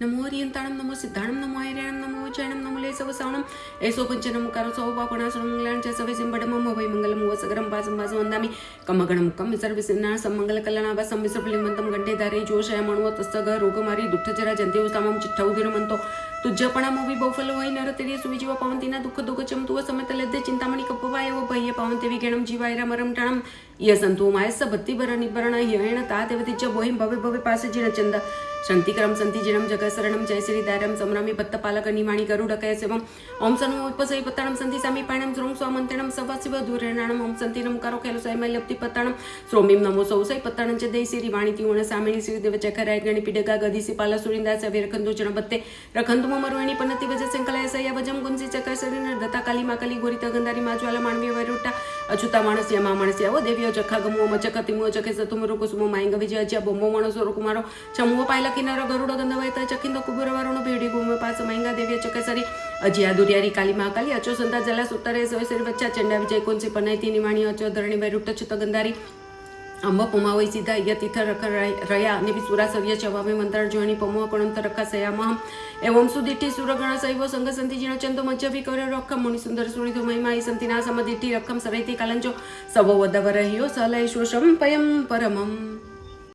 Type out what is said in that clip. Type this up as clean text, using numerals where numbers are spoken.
नमो हरियंताणं नमो सिद्धाणं नमो आयर्याणं नमो उज्जयनं नमो लेसवसावणं एसो पंचनमुकारो सौपापणासुरमङ्गलां च सविसिंबडमं वैमङ्गलं वसगरं पासं वासवन्दामि कमगणं कं विसर्विसिन्ना सम्मङ्गलकल्याणावासं विसर्पलिमन्तं गंटेधारे जोषयमणुवतस्तग रोगमारी दुःखजरा जंतेवसामं चिठ्ठौदिरमंतो तुझ्यपणामोवी बहुफल होई नरतरी सुविजीव पावंतीना दुःख दुःखचम तुव समेत लद्दे चिंतामणी कप्पवाय व भय्य पावंते विगणं जीवायरा मरम टाणं यसंतु मायस्स भक्तिभर निभरण ह्येण ता देवतीच्या बोहिं भवे भवे पासे जिनचंद शांतिकरम संतिजिनम जगसरणम जय श्रीदारम समरामी भत्तपालक निमाणी गरुडकय सेवम ओम सनो उपसै पत्तणम संति सामी पाणम श्रों स्वामंतणम सवासिव दूरेणाणम ओम संतिनम करो खेलो सैमल्यप्ति पत्तणम श्रोमीम नमो सौसै पत्तणं च देय श्री वाणी तिवण सामिणी श्री देव चखराय गणी पिडगा गदिसी पाला सुरिंदा सवे रखंदो जनबत्ते रखंदो मरुणी पनति वज संकलय सया वजम गुंसी चकर शरीर दत्ता काली माकली गोरिता गंधारी माज्वाला मानवी वैरुट्टा अच्युता मानस यमा मानस यावो देवियो चखा गमो मचकतिमो चके सतुमरो कुसुमो मायंग विजय अज्या बोंबो माणो सोरो कुमारो चमुओ पायला किनारो गरुड गंधवैत चकिंद कुबुर वारणो भेडी गुम पास मयंगा देविय चकेसरी अजिया दुरियारी काली महाकाली अचो संता जला सुतरे सोयसरी वच्चा चंडा विजय कोनसे पनायती निमाणी अचो धरणी वैरुट्ट चुत गंधारी अंब पुमावई सीधा यतीथ रख रया ने विसुरा सव्य चवामे मंत्र जोनी पमो कणंत रखा सयामहम एवं सुदिठी सुरगण सैव संग संति जिण चंदो मज्जवि कर रखम मुनि सुंदर सुनिधो महिमा संतिना समदिठी रखम सरैति कालंजो सवो वदवर हियो सलय शोषम पयम परमम।